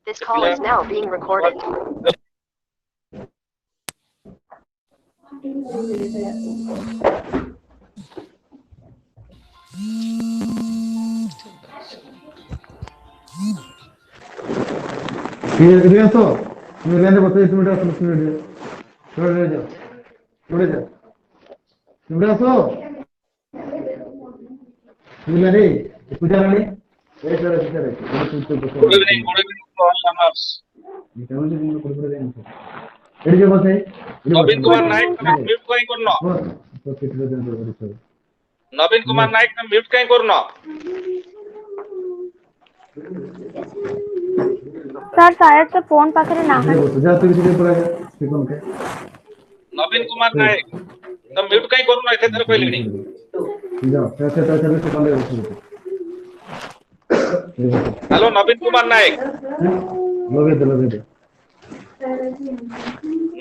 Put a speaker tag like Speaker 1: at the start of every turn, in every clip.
Speaker 1: This call is now being recorded.
Speaker 2: Good evening to all learners. नवीन कुमार नायक તમે mute કઈ કરનો नवीन कुमार नायक તમે mute કઈ કરનો
Speaker 3: sir शायद से फोन पाखरे ना है
Speaker 2: नवीन कुमार नायक તમે મ્યુટ કઈ કરનો એતે થર କହିଲେଣି हेलो नवीन कुमार नायक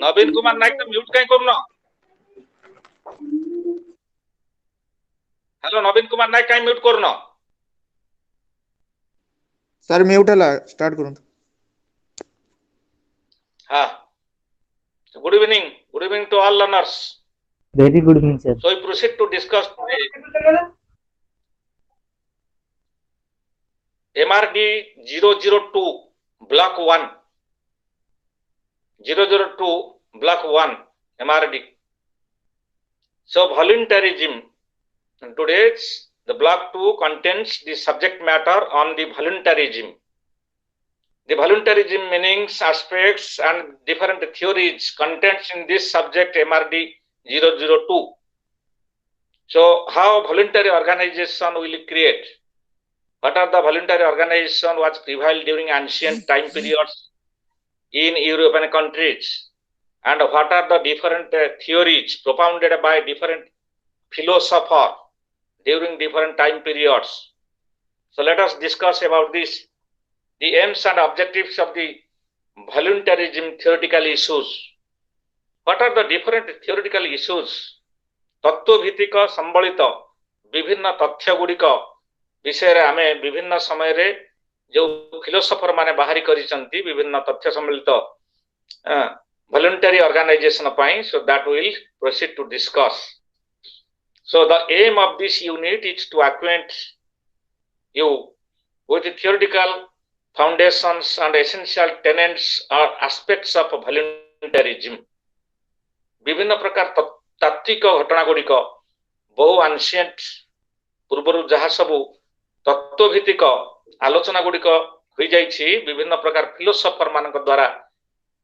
Speaker 2: नवीन कुमार नायक તમે મ્યુટ કઈ કરનો हेलो नवीन कुमार नायक कई म्यूट करनो
Speaker 4: सर म्यूट हला स्टार्ट करूँ
Speaker 2: हाँ good evening to all learners
Speaker 5: Very good evening, sir.
Speaker 2: so we proceed to discuss today MRDE-2 block 1 002 block 1 MRD. So voluntarism. And today's the block 2 contains the subject matter on the voluntarism. The voluntarism meanings, aspects and different theories contains in this subject MRD-002. So how voluntary organization will create? What are the voluntary organization was prevailed during ancient time periods in European countries? And what are the different theories propounded by different philosophers during different time periods? So let us discuss about this, the aims and objectives of the voluntarism theoretical issues. What are the different theoretical issues? तत्वभित्तिक संबलित विभिन्न तथ्य गुड़िक विषय रे आमे विभिन्न समय रे जो philosopher माने बाहरी करिसंती विभिन्न तथ्य सम्मिलित voluntary organization pi, so that will proceed to discuss. So the aim of this unit is to acquaint you with the theoretical foundations and essential tenets or aspects of voluntarism. विभिन्न प्रकार तात्विक घटना गुड़िक बहु एंशिएंट पूर्वरु जहा सबु तत्वभित्तिक आलोचना गुड़िक होई जाइछि विभिन्न प्रकार फिलोसोफर मानक द्वारा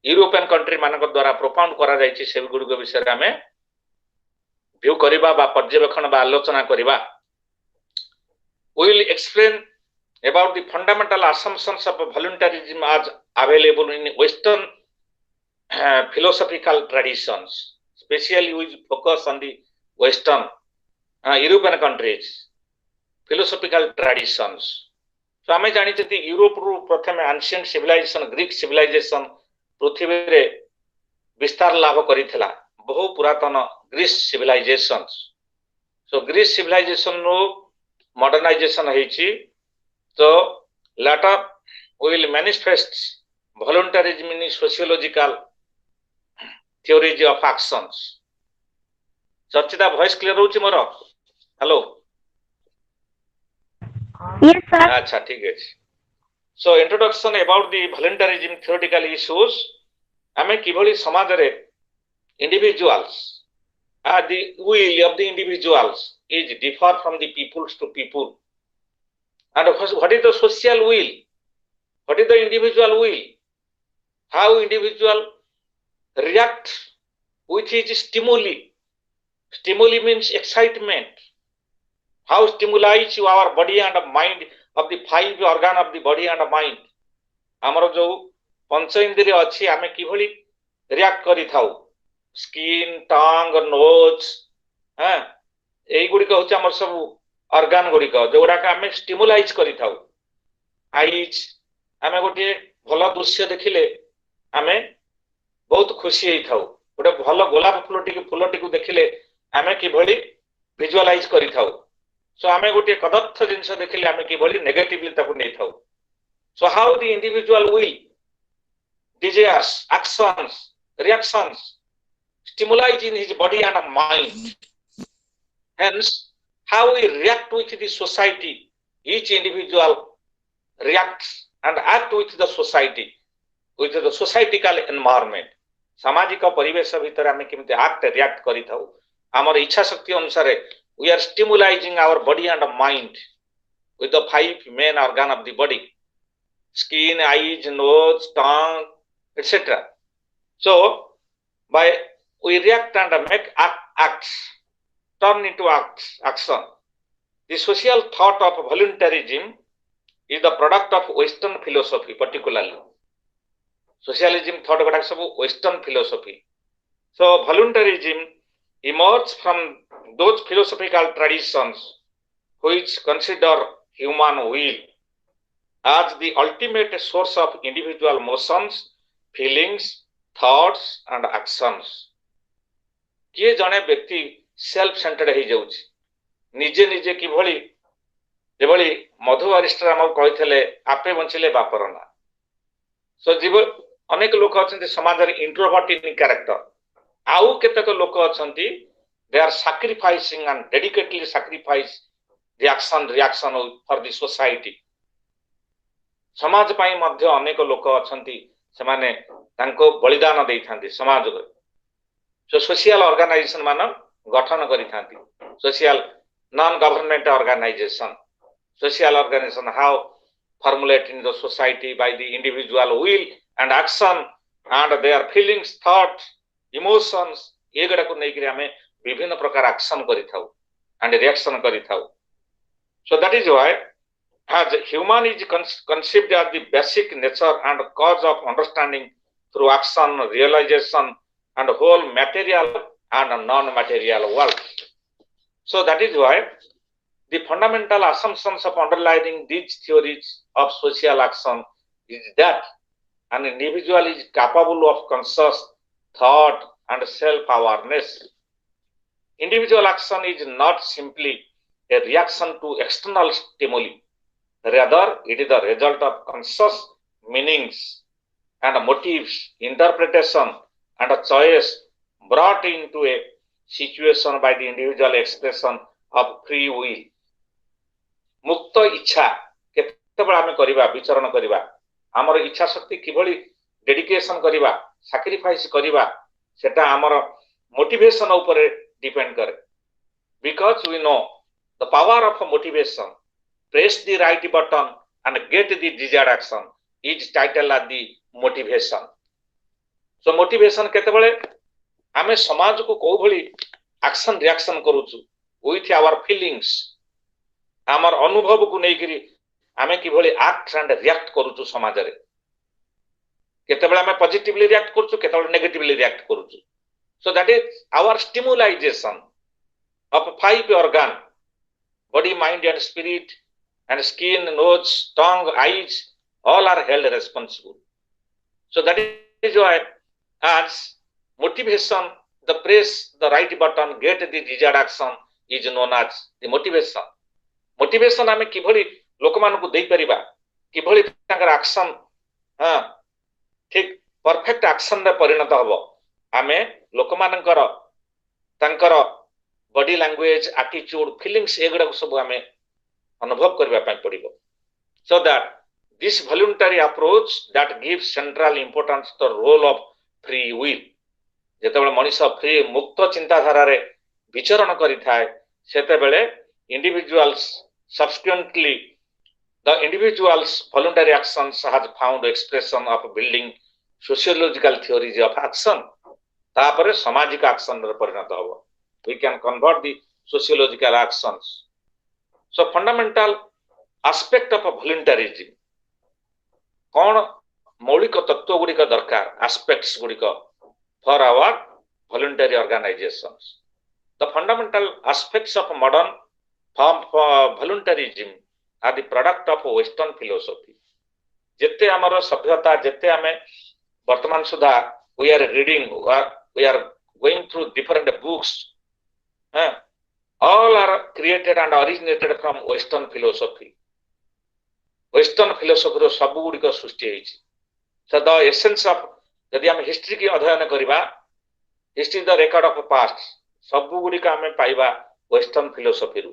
Speaker 2: यूरोपियन कंट्री मानक द्वारा प्रोपाउंड करा जाइछि से गुड़िक विषय रे हमें व्यू करिबा बा पर्यवेक्षण बा आलोचना करिबा. We will explain about the fundamental assumptions of voluntarism as available in Western philosophical traditions, especially we focus on the Western European countries philosophical traditions. So आमे जानि छथि यूरोप रु प्रथम एंशिएंट सिविलाइजेशन ग्रीक सिविलाइजेशन पृथ्वी रे विस्तार लाभ करिथिला बहु पुरातन Greece civilizations. So Greece civilization रो मॉडर्नाइजेशन हेछि. So later we will manifest voluntarism in sociological theories of actions. चर्चिता वॉइस क्लियर होछि मोर? हेलो
Speaker 3: यस सर
Speaker 2: अच्छा ठीक है. So introduction about the voluntarism theoretical issues. आमे किभली समाज रे individuals the will of the individuals is differ from the peoples to people. And what is the social will? What is the individual will? How individual react with his stimuli. Stimuli means excitement. How stimulates our body and mind of the 5 organ of the body and mind. हमरो जो पंच इंद्रिय अछि आमे किभली react करि थाउ. Skin, टंग, knows एई गुडी को होछि हमर सब organ गुड़िक जोड़ा आम स्टिमुलाइज करि थाउ. आईज आम गोटे भल दृश्य देखिले आम बहुत खुशी होई थाउ. गोटे भल गोलाप फूलटी को देखिले आम किभली विजुअलाइज करि थाउ. So आमे गोटे कदर्थ जिनस देखिले आमे किभली नेगेटिवली ताकू नै थाउ. So how the individual will, desires, actions, reactions, stimuli in his body and mind. Hence, how we react with the society, each individual reacts and act with the society, with the societal environment. सामाजिक परिवेश भितर आमे केमिति act react करि थाउ. आमर इच्छा शक्ति अनुसार we are stimulating our body and mind with the 5 main organ of the body: skin, eyes, nose, tongue, etc. So by we react and make acts, turn into action. The social thought of voluntarism is the product of Western philosophy, particularly. Socialism thought about Western philosophy. So voluntarism emerged from those philosophical traditions which consider human will as the ultimate source of individual motions, feelings, thoughts and actions. किए जने व्यक्ति self centred हो जाउछि निजे निजे किभली जेभली मधु अरिस्टर हमक कहिथले आपे बंचिले बापर ना. सो जीव अनेक लोक अछंती समाज रे इंट्रोवर्ट इन कैरेक्टर. आउ केतक लोक अछंती they are sacrificing and dedicatedly sacrifice the action reaction for the society. समाज पाई मध्य अनेक लोक अछंती सेमाने तांको बलिदान देइथांती समाज रे. सो सोशल ऑर्गेनाइजेशन मान गठन करिथांती. Social non government organization, social organization how formulate in the society by the individual will and action and their feelings, thoughts, emotions एगडा को नेकरी हमें विभिन्न प्रकार एक्शन करि थाउ and reaction करि थाउ. So that is why as human is conceived as the basic nature and cause of understanding through action, realization and whole material and non-material world. So that is why the fundamental assumptions of underlying these theories of social action is that an individual is capable of conscious thought and self-awareness. Individual action is not simply a reaction to external stimuli. Rather, it is the result of conscious meanings and motives, interpretation and a choice brought into a situation by the individual expression of free will. मुक्त इच्छा केतेबेला आमे करिबा विचरण करिबा हमर इच्छा शक्ति किभली dedication करिबा सैक्रिफाइस करिबा सेटा हमर मोटिवेशन ऊपर डिपेंड करे. Because we know the power of motivation, press the right button and get the desired action is title at the motivation. So motivation केतेबेले आमे समाज को को भली एक्शन रिएक्शन करूछु विथ आवर फीलिंग्स, आमर अनुभव को नेकरी आमे किभली एक्ट एंड रिएक्ट करूछु समाज रे. केतेबेला आमे पॉजिटिवली रिएक्ट करूछु, केतेबेला नेगेटिवली रिएक्ट करूछु. So that is our stimulization of 5 organ: body, mind and spirit and skin, nose, tongue, eyes, all are held responsible. So that is why as motivation, the press the right button, get the desired action is known as the motivation. Motivation आमे किभली लोक मान को देई परिबा, किभली तांकर action ठीक perfect action रे परिणत हबो. आमे लोक मानकर तांकर बॉडी लैंग्वेज, एटीट्यूड, फीलिंग्स एगडा सब आमे अनुभव करबा पय पड़िबो. So that this voluntary approach that gives central importance the role of free will. जेतेबेले मनुष्य फ्री मुक्त चिंताधारा रे विचरण करि थाए सेते बेले individuals subsequently the individual's voluntary actions has found expression of building sociological theories of action. तापरे सामाजिक एक्शन रे परिणत हबो. We can convert the sociological actions. So fundamental aspect of voluntarism कोन मौलिक तत्व गुडी का दरकार aspects गुडी का for our voluntary organizations. The fundamental aspects of modern form for voluntarism are the product of Western philosophy. जेते हमर सभ्यता जेते हमें वर्तमान सुधा we are reading, we are going through different books all are created and originated from Western philosophy. Western philosophy रो सब गुड़िक सृष्टि होइछि. So the essence of यदि हम history की अध्ययन करिबा, history the record of past सब गुड़िक आमे पाइबा वेस्टर्न फिलोसफी रू.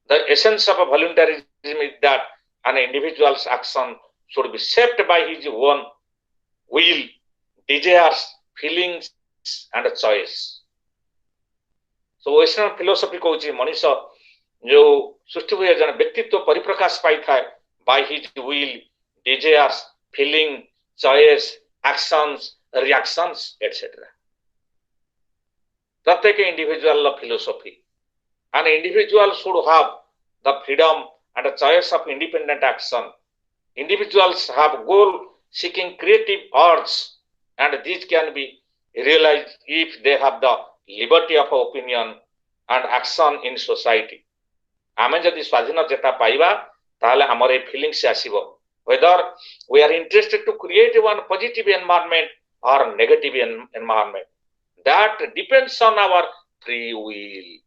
Speaker 2: The essence of voluntarism is that an individual's action should be shaped by his own will, desires, feelings and choice. So western philosophy कहउछि मनुष्य जो सृष्टि हुए जन व्यक्तित्व परिप्रकाश पाई थाए by his will, desires, feeling, choice, actions, reactions, etc. प्रत्येक individual philosophy. An individual should have the freedom and the choice of independent action. Individuals have goal-seeking creative urge, and these can be realized if they have the liberty of opinion and action in society. आमे जदि स्वाधीनता पाइबा ताले हमर ए feelings आसीबो, whether we are interested to create one positive environment or negative environment. That depends on our free will.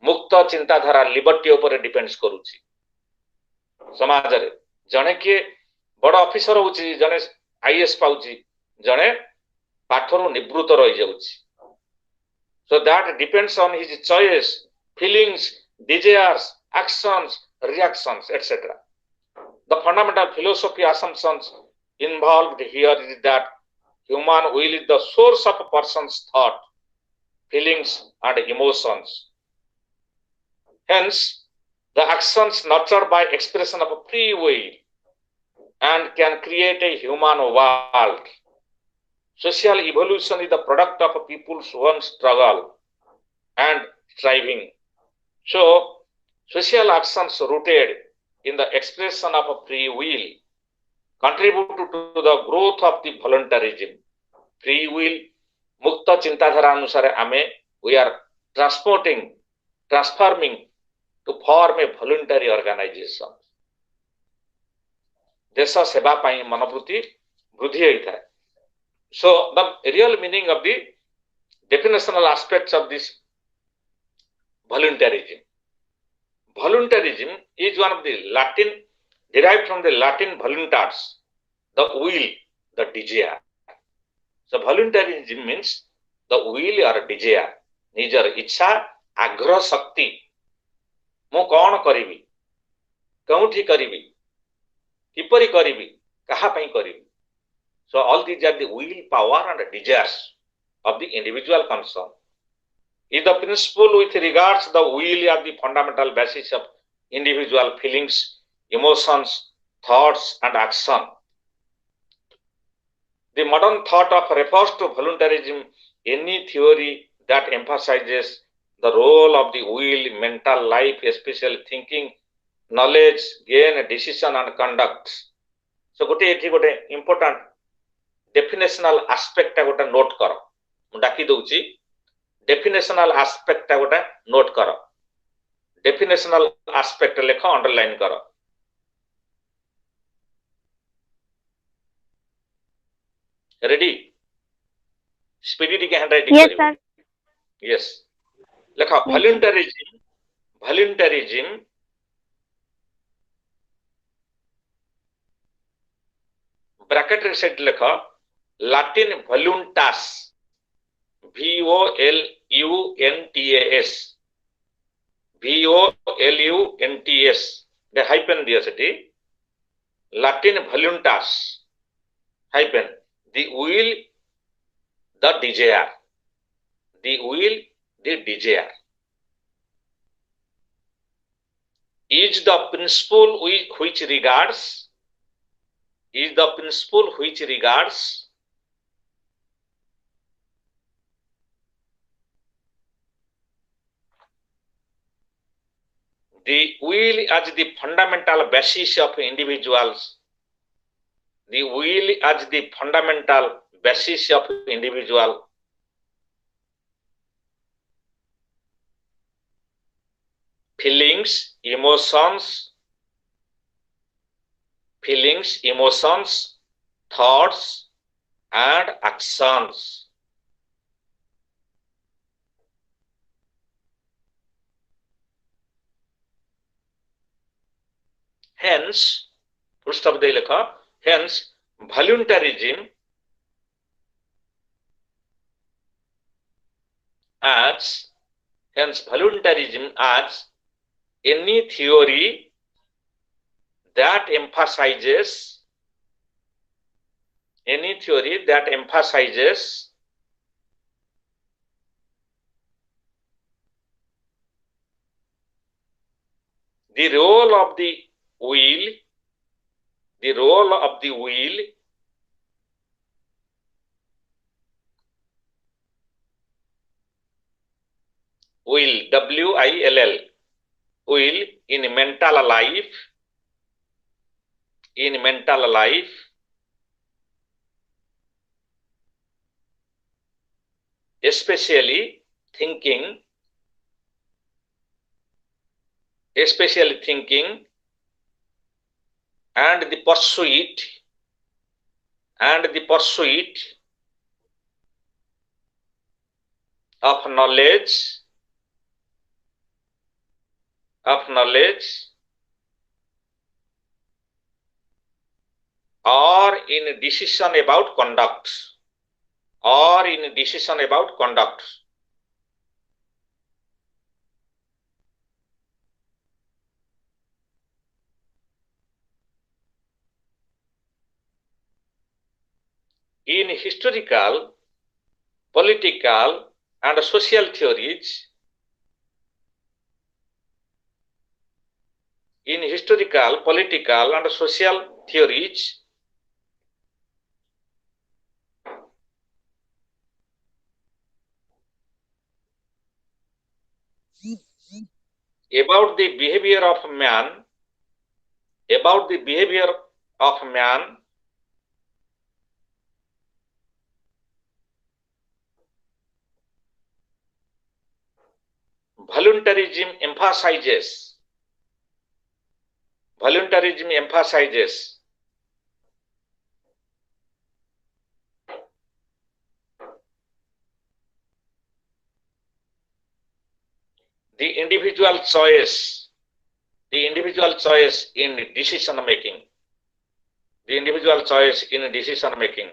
Speaker 2: मुक्त चिंताधारा liberty ऊपर depends करूची. समाज रे जने के बड़ ऑफिसर होची, जने आईएएस पाउची, जने पाठरो निवृत्त रहि जाउची. So that depends on his choice, feelings, desires, actions, reactions, etc. The fundamental philosophy assumptions involved here is that human will is the source of a person's thought, feelings and emotions. Hence, the actions nurtured by expression of free will and can create a human world. Social evolution is the product of people's own struggle and striving. So, social actions rooted in the expression of free will contribute to the growth of the voluntarism. Free will, mukta chintadhara anusare ame, we are transforming to form a voluntary organization. देश सेवा पाई मनोवृत्ति वृद्धि होता है. So the real meaning of the definitional aspects of this voluntarism. Voluntarism is one of the Latin, derived from the Latin voluntas, the will, the desire. So voluntarism means the will or desire, निजर इच्छा आग्रह शक्ति. मु कौन करिवि, कौठी करिवि, किपरि करिवि, कहा पई करिवि. So all these are the will, power and desires of the individual concerned. Is the principle with regards to the will are the fundamental basis of individual feelings, emotions, thoughts and action. The modern thought of refers to voluntarism, any theory that emphasizes the role of the will, mental life, especially thinking, knowledge, gain, decision and conduct. So gote ethi gote important definitional aspect ta gote note karo. Mu daki douchi definitional aspect ta gote note karo. Definitional aspect lekha underline karo. Ready? Speedy ke handwriting
Speaker 3: Yes,
Speaker 2: karibo.
Speaker 3: sir.
Speaker 2: Yes. Lekha voluntarism bracket रे set lekha Latin voluntas, voluntas, voluntas, the hyphen diya seti, Latin voluntas hyphen, the will, the desire, the will, the desire is the principle which regards the will as the fundamental basis of individuals. The will as the fundamental basis of individual. Feelings, emotions, thoughts and actions. hence full stop দেই লেখ hence voluntarism as any theory that emphasizes the role of the will WILL will in mental life especially thinking and the pursuit of knowledge or in decision about conduct in historical, political and social theories about the behavior of man voluntarism emphasizes the individual choice in decision making.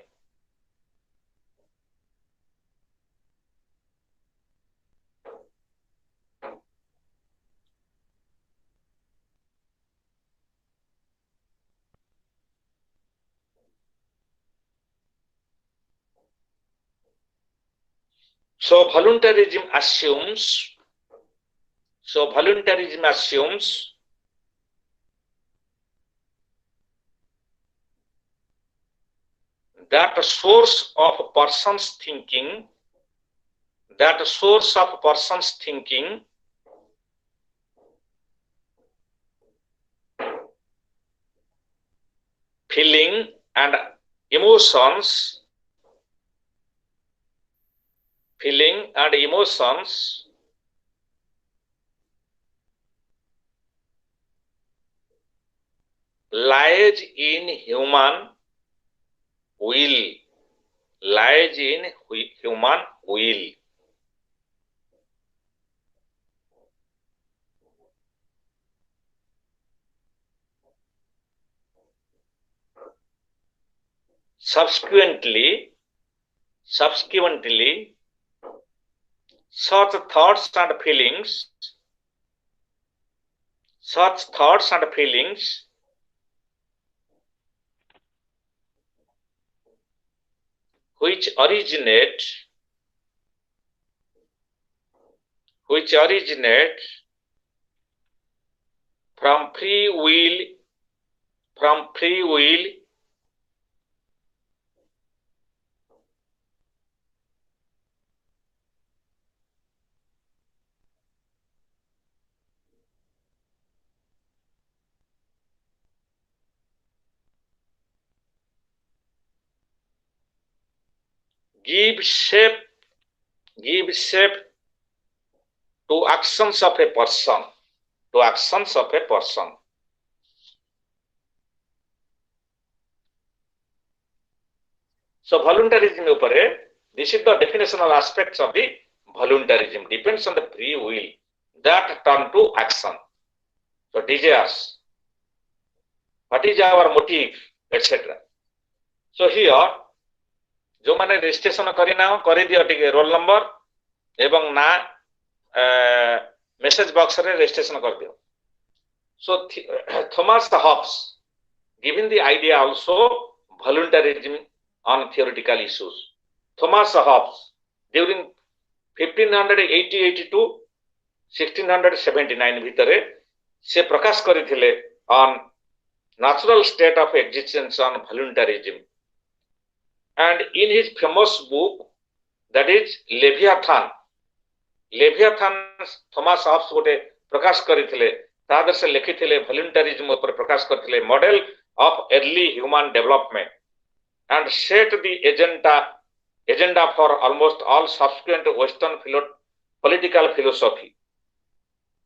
Speaker 2: So voluntarism assumes that the source of a person's thinking feeling and emotions lies in human will. Subsequently, such thoughts and feelings which originate from free will give shape to actions of a person. So voluntarism upare, this is the definitional aspects of the voluntarism. Depends on the free will that turn to action. So desires. what is our motive, etc. So here जो माने registration करिना करि दियो टिके roll number एवं ना message box रे registration कर दियो. So Thomas Hobbes given the idea also voluntarism on theoretical issues. Thomas Hobbes during 1580-82 1679 भितरे से प्रकाश करिथिले on natural state of existence on voluntarism. And in his famous book, that is Leviathan Thomas Hobbes गोटे प्रकाश करिथिले तादर से लिखिथिले voluntarism ऊपर प्रकाश करथिले model of early human development and set the agenda for almost all subsequent Western political philosophy.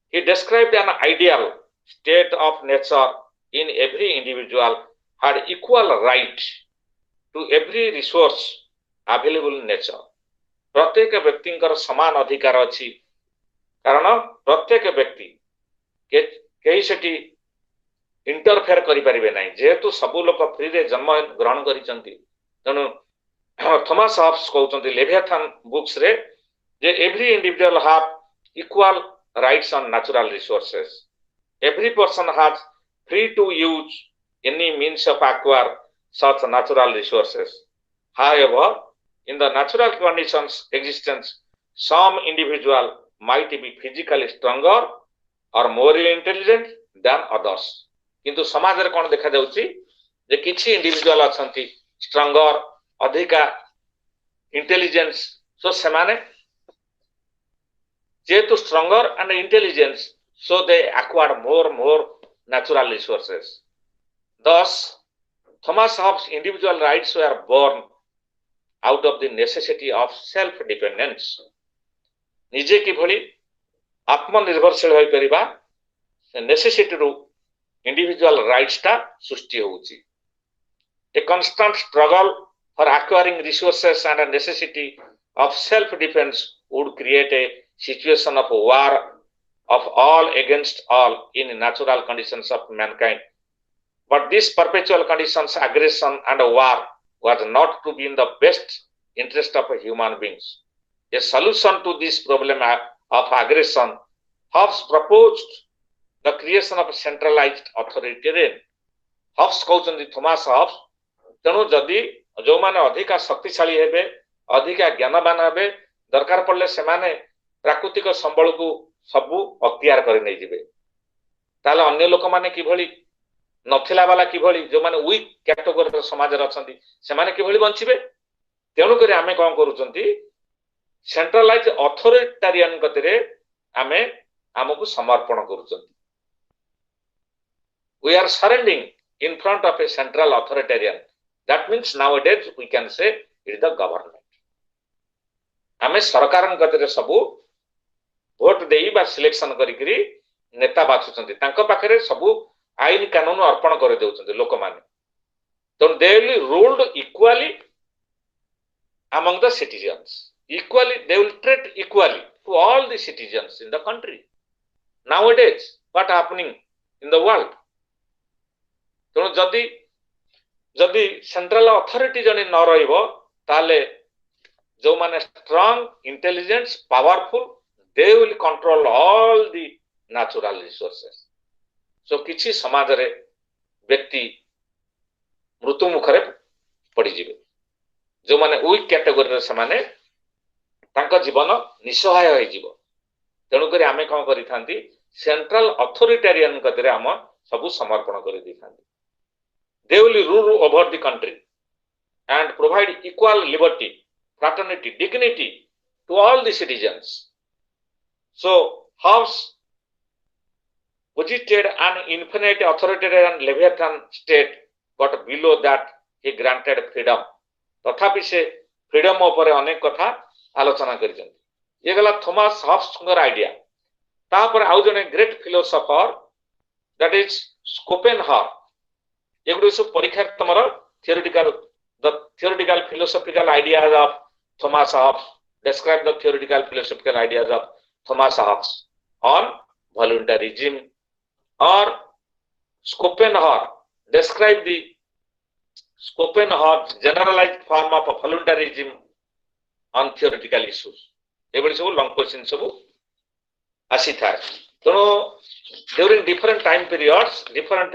Speaker 2: He described an ideal state of nature in every individual had equal right to every resource available in nature. प्रत्येक व्यक्तिंकर समान अधिकार अछि कारण प्रत्येक व्यक्ति कहीं सेठी interfere करि परिबे नै जेहेतु सब लोक फ्री रे जन्म ग्रहण करिसंती तनु थॉमस हॉब्स कहउचंती लेवियाथन बुक्स रे जे every individual have equal rights on natural resources. Every person has free to use any means of acquire such natural resources. However, in the natural conditions existence, some individual might be physically stronger or more intelligent than others. किंतु समाज रे कोन देखा जाउची जे किछि individual अछंती stronger अधिका intelligence so सेमाने जेतु stronger and intelligence so they acquired more natural resources. Thus, Thomas Hobbes' individual rights were born out of the necessity of self-dependence. निजे की भली आत्मनिर्भरशील होई परिबा नेसेसिटी रु इंडिविजुअल राइट्स ता सृष्टि होउची. A constant struggle for acquiring resources and a necessity of self-defense would create a situation of war of all against all in natural conditions of mankind. But this perpetual conditions, aggression and war was not to be in the best interest of human beings. A solution to this problem of aggression, Hobbes proposed the creation of a centralized authoritarian. Hobbes कहउचंदी Thomas Hobbes तेणु जदि जो माने अधिका शक्तिशाली हेबे अधिका ज्ञानवान हेबे दरकार पड़ले से माने प्राकृतिक संबल को सबु अख्तियार करि नै जिवे ताले अन्य लोक माने कि भली नथिला वाला कि भली जो माने वीक कैटेगरी समाज रे अछंती से माने कि भली बंचिबे. तेणु करी आमे कोन करूचंती सेंट्रलाइज अथॉरिटेरियन गतिरे आमे हमकु समर्पण करूचंती. We are surrendering in front of a central authoritarian. That means nowadays we can say it is the government. आमे सरकारन गतिरे सबु भोट देई बा सिलेक्शन करिकरी नेता बाछुचंती तांको पाखरे सबु आईन कानून अर्पण कर देउचंती लोक माने. तो they will ruled equally among the citizens. Equally, they will treat equally to all the citizens in the country. Nowadays, what happening in the world? तो जदि सेंट्रल अथॉरिटी जने न रहिबो ताले जो माने strong intelligence powerful they will control all the natural resources. So किछि समाज रे व्यक्ति मृत्यु मुखरे पड़ी जिवे जो माने वीक कैटेगरी रे से माने तांका जीवन निसहाय होई जीवो. तेणु करी आमे कोन करि थांती सेंट्रल अथॉरिटेरियन गतिरे हम सब समर्पण करि दै थांती. They will rule over the country and provide equal liberty, fraternity, dignity to all the citizens. So Hobbes posited an infinite authoritarian Leviathan state, but below that he granted freedom. तथापि से freedom ऊपर अनेक कथा आलोचना करिसेंती. ये गला Thomas Hobbes कर idea. तापर आउ जने ग्रेट फिलोसोफर दैट इज स्कोपेनहावर. एगुडे सब परीक्षा तमर theoretical philosophical ideas of Thomas Hobbes. Describe the theoretical philosophical ideas of Thomas Hobbes on voluntarism. Or Schopenhauer describe the Schopenhauer's generalized form of voluntarism on theoretical issues. ଏଭଳି ସବୁ long question ସବୁ ଆସିଥାଏ। ତେଣୁ during different time periods, different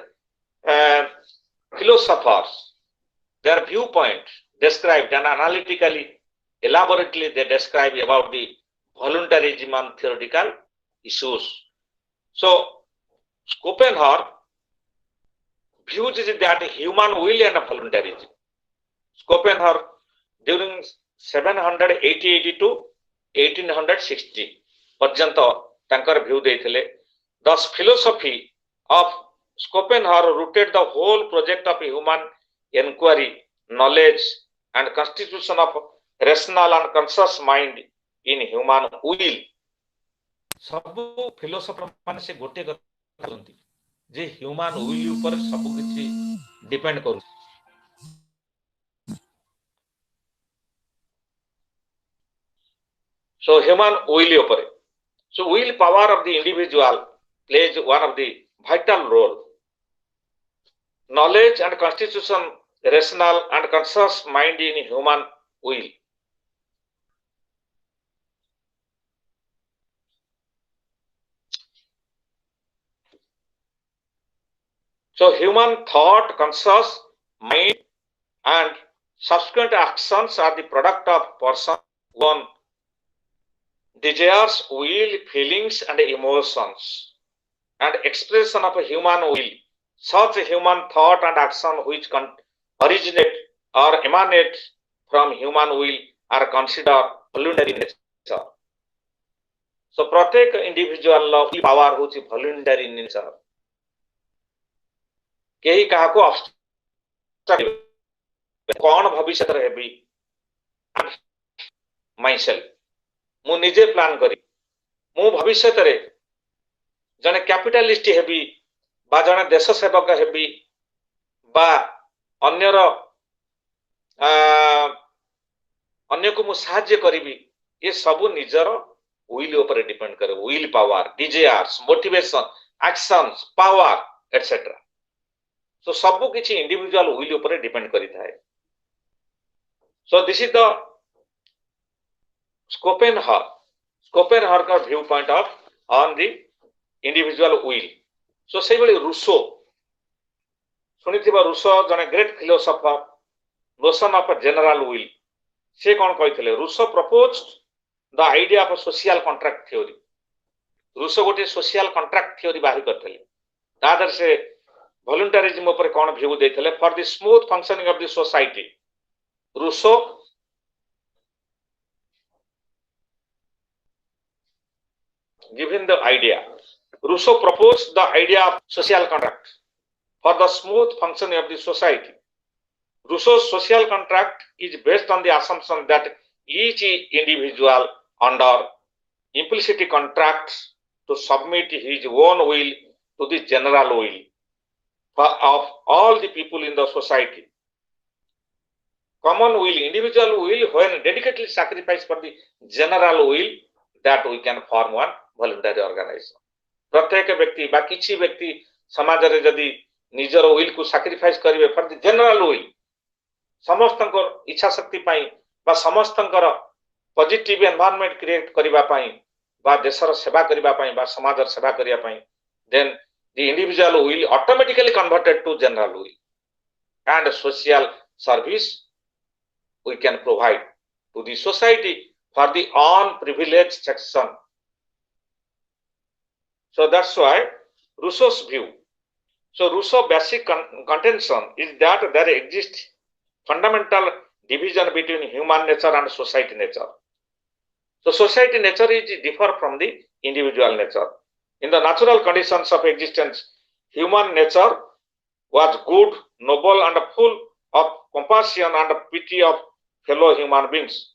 Speaker 2: philosophers, their viewpoint described and analytically, elaborately they describe about the voluntarism on theoretical issues. So Schopenhauer views that human will and voluntarism. Schopenhauer during 780 to 1860 पर्यंत तांकर view देथिले। Thus philosophy of Schopenhauer rooted the whole project of human inquiry, knowledge and constitution of rational and conscious mind in human will. सब philosopher माने से गोटे करନ୍ତି जे human will ऊपर सब किछि depend करू। So human will ऊपर, so will power of the individual plays one of the vital role. Knowledge and constitution, rational and conscious mind in human will. So human thought, conscious mind and subsequent actions are the product of person one desires, will, feelings and emotions and expression of a human will. Such human thought and action which originate or emanate from human will are considered voluntary nature. So प्रत्येक individual will power होची voluntary nature. केही काहाको कौन भविष्य heavy myself मु निजे plan करी मु भविष्य जने कैपिटलिस्ट हेबी बा जने देश सेवक हेबी बा अन्यर अन्य को मु साहाय्य करिबी ये सब निजर विल ऊपर डिपेंड करे। Will power, desires, motivation, actions, power etcetera. So सब किछि इंडिविजुअल विल ऊपर डिपेंड करि थाए। So this is the Schopenhauer का view point of on the individual will. So से बली रूसो सुनिथिबा रूसो जने great philosopher notion of general will से कोन कहिथिले Rousseau proposed the idea of social contract theory. Rousseau गोटे सोशल कॉन्ट्रैक्ट थ्योरी बाहर करथिले। तादर से voluntarism ऊपर कोन व्यू देथिले for the smooth functioning of the society. Rousseau given the idea, Rousseau proposed the idea of social contract for the smooth functioning of the society. Rousseau's social contract is based on the assumption that each individual under implicit contracts to submit his own will to the general will of all the people in the society. Common will, individual will, when dedicatedly sacrificed for the general will, that we can form one voluntary organization. प्रत्येक व्यक्ति बा किछि व्यक्ति समाज रे जदी निजर will को सैक्रिफाइस करिवे फॉर द जनरल विल समस्तंकर इच्छा शक्ति पाई बा समस्तंकर पॉजिटिव एनवायरनमेंट क्रिएट करिबा पाई बा देशर सेवा करिबा पाई बा समाजर सेवा करिया पाई, then the individual will automatically converted to general will and social service we can provide to the society for the unprivileged section. So that's why Rousseau's view. So Rousseau's basic contention is that there exists fundamental division between human nature and society nature. So society nature is differ from the individual nature. In the natural conditions of existence, human nature was good, noble and full of compassion and pity of fellow human beings.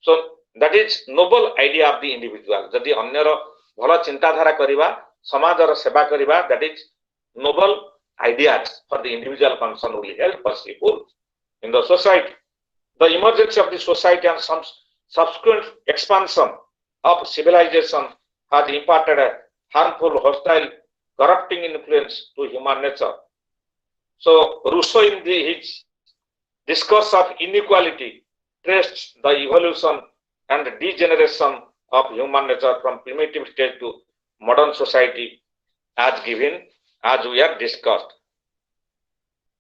Speaker 2: So that is noble idea of the individual. जदि अन्यर भल चिंताधारा करिबा समाजर सेवा करिबा, that is noble ideas for the individual concern will help us people in the society. The emergence of the society and some subsequent expansion of civilization has imparted a harmful, hostile, corrupting influence to human nature. So Rousseau in his discourse of inequality traced the evolution and degeneration of human nature from primitive stage to modern society as given as we are discussed.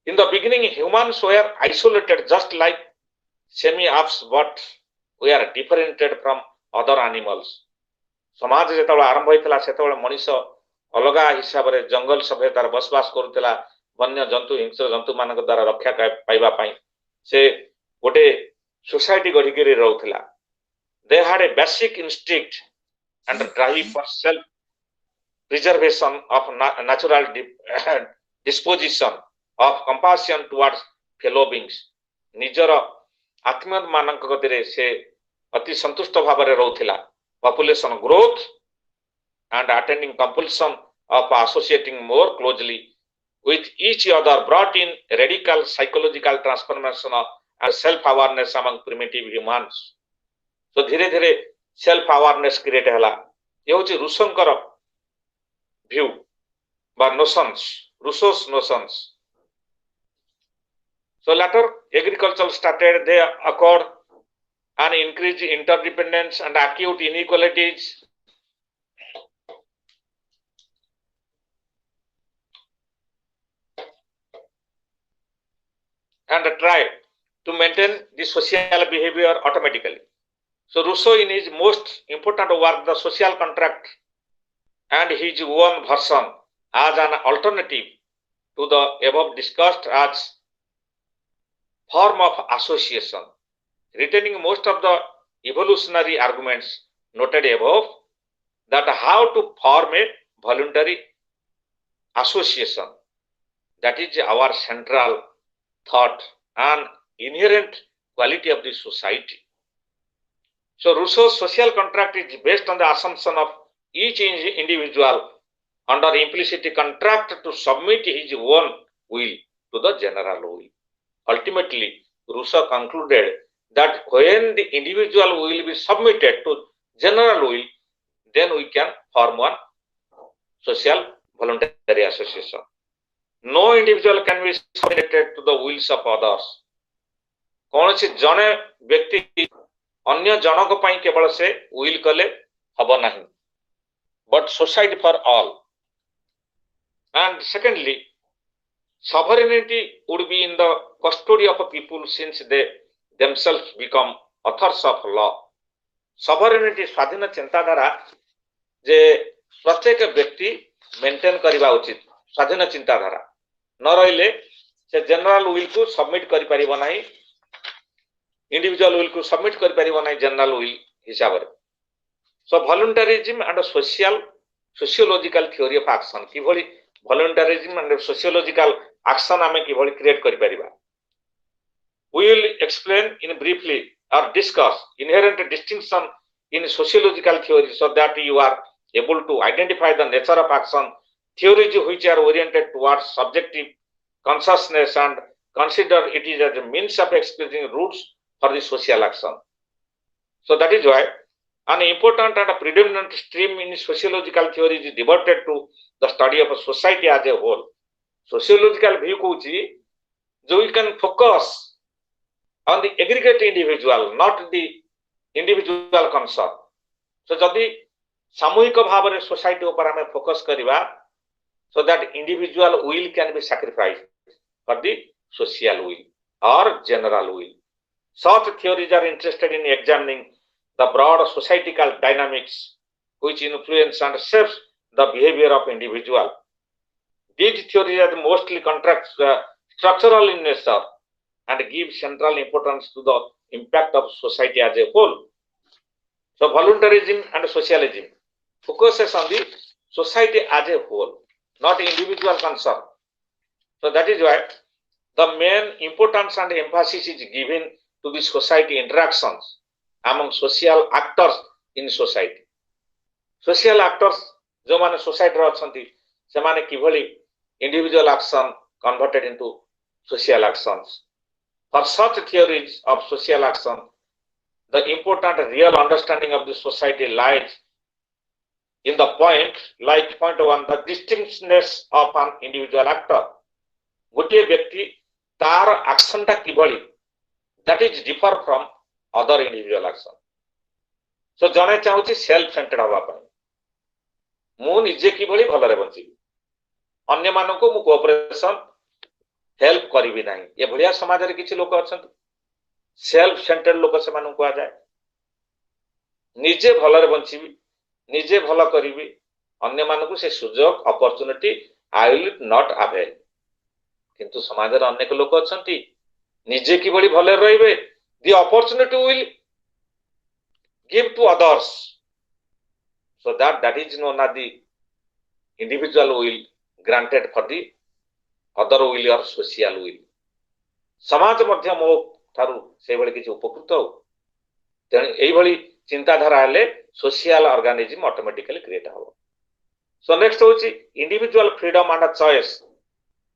Speaker 2: In the beginning, humans were isolated just like semi-apes, but we are differentiated from other animals. ସମାଜ ଯେତେବେଳେ ଆରମ୍ଭ ହୋଇଥିଲା ସେତେବେଳେ ମଣିଷ ଅଲଗା ହିସାବରେ ଜଙ୍ଗଲ ସଭ୍ୟତାରେ ବସବାସ କରୁଥିଲା ବନ୍ୟ ଜନ୍ତୁ ହିଂସ୍ର ଜନ୍ତୁ ମାନଙ୍କ ଦ୍ୱାରା ରକ୍ଷା ପାଇବା ପାଇଁ ସେ ଗୋଟେ ସୋସାଇଟି ଗଢିକିରି ରହୁଥିଲା. They had a basic instinct and drive for self preservation of natural disposition of compassion towards fellow beings. ନିଜର ଆତ୍ମୀୟ ମାନଙ୍କ ଗତିରେ ସେ ଅତି ସନ୍ତୁଷ୍ଟ ଭାବରେ ରହୁଥିଲା. Population growth and attending compulsion of associating more closely with each other brought in radical psychological transformation and self-awareness among primitive humans. So धीरे धीरे self-awareness create ହେଲା. ये होची रूसोंकर view by notions, Rousseau's notions. So later agriculture started, they occurred an increased interdependence and acute inequalities. And tried to maintain the social behavior automatically. So Rousseau in his most important work, The Social Contract, and his own version as an alternative to the above discussed as form of association, retaining most of the evolutionary arguments noted above, that how to form a voluntary association, that is our central thought and inherent quality of the society. So Rousseau's social contract is based on the assumption of each individual under implicit contract to submit his own will to the general will. Ultimately, Rousseau concluded that when the individual will be submitted to general will, then we can form one social voluntary association. No individual can be submitted to the wills of others. कौनसी जने व्यक्ति अन्य जनक ପାଇଁ କେବଳ ସେ will କଲେ ହବ ନାହିଁ, but society for all. And secondly, sovereignty would be in the custody of a people since they themselves become authors of law. Sovereignty स्वाधीन चिंताधारा जे प्रत्येक व्यक्ति मेंटेन करबा उचित. स्वाधीन चिंताधारा न रहिले से जनरल विल को सबमिट करि परिबो नाही, इंडिविजुअल विल को सबमिट करि परिबो नाही जनरल विल हिसाब रे. So voluntarism and sociological theory of action कि भली वॉलंटरिज्म एंड सोशियोलॉजिकल एक्शन आमे कि भली क्रिएट करि परिबा. We will explain in briefly or discuss inherent distinction in sociological theory so that you are able to identify the nature of action, theories which are oriented towards subjective consciousness and consider it is as a means of expressing roots for the social action. So that is why an important and a predominant stream in sociological theory is devoted to the study of a society as a whole. Sociological view Cauchy जो we can focus on the aggregate individual, not the individual concern. So जदि सामूहिक भाव रे society ऊपर हमें focus करिवा, so that individual will can be sacrificed for the social will or general will. Such theories are interested in examining the broad societal dynamics which influence and shapes the behavior of individual. These theories are mostly structural in nature and give central importance to the impact of society as a whole. So voluntarism and socialism focuses on the society as a whole, not individual concern. So that is why the main importance and emphasis is given to the society interactions among social actors in society. Social actors जो माने society रे अछंती से माने किभली individual action converted into social actions. For such theories of social action, the important real understanding of the society lies in the point, like point one, the distinctness of an individual actor. गोटे व्यक्ति तार action टा किभली that is differ from other individual action so जने चाहूची self centred हवा पाई मु निजे किभली भलरे बंचिबी अन्य मानको मु कोऑपरेशन हेल्प करिबी नाही ए भलिया समाज रे किछि लोक अछंती सेल्फ सेंटर्ड लोक से मानु को जाय निजे भलरे बंचिबी निजे भल करिबी अन्य मानको से सुजोग opportunity I will not avail किंतु समाज रे अनेक लोक अछंती निजे किभली भलरे रहिबे the opportunity will give to others so that is known as the individual will granted for the other will or social will समाज मध्य मो थारु से भली किछि उपकृत हो तेन एई भली चिंताधारा हेले सोशल ऑर्गेनिज्म ऑटोमेटिकली क्रिएट हो सो नेक्स्ट होची individual freedom and choice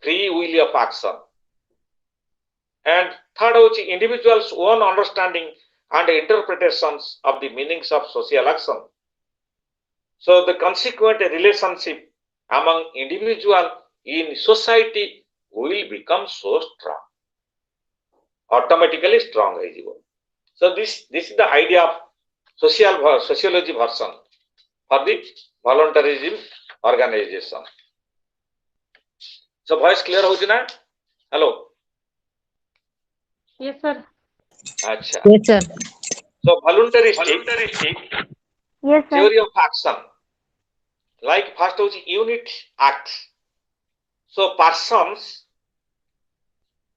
Speaker 2: free will of action and third होची individuals own understanding and interpretations of the meanings of social action So the consequent relationship among individual in society will become so strong, automatically strong. So this is the idea of sociology version for the voluntarism organization. So voice clear हो ना? Hello.
Speaker 3: Yes, sir.
Speaker 2: अच्छा.
Speaker 5: Yes, sir.
Speaker 2: So voluntaristic
Speaker 3: Yes, sir.
Speaker 2: theory of action. Like first was unit act. So Parsons,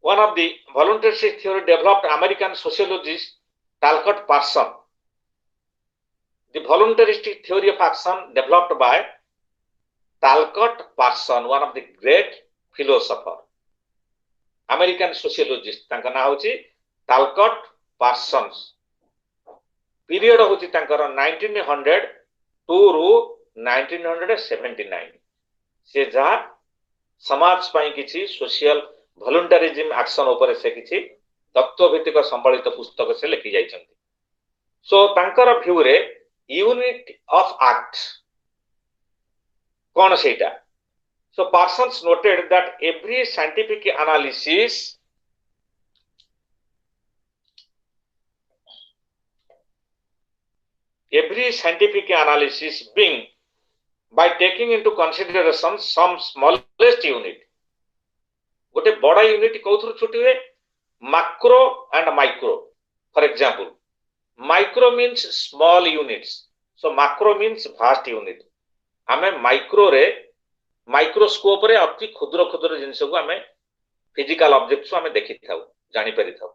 Speaker 2: one of the voluntaristic theory developed American sociologist Talcott Parson. The voluntaristic theory of action developed by Talcott Parson, one of the great philosopher. American sociologist. तांका ना होची Talcott Parsons. Period होची तांकर 1902 रु 1979 से जहाँ समाज पाई किछि सोशल वॉलंटरिज्म एक्शन ऊपर से किछि तत्वभित्तिक संबलित पुस्तक से लिखि जाइछन्ति सो तांकर व्यू रे यूनिट ऑफ एक्ट कोन सेटा so Parsons noted that every scientific analysis being by taking into consideration some smallest unit गोटे बड़ा यूनिट कौथुर छुटी हुए macro and micro for example micro means small units so macro means vast unit आमे micro रे microscope रे अति क्षुद्र क्षुद्र जिनिस को आमे फिजिकल ऑब्जेक्ट्स को आमे देखि थाउ जानि परि थाउ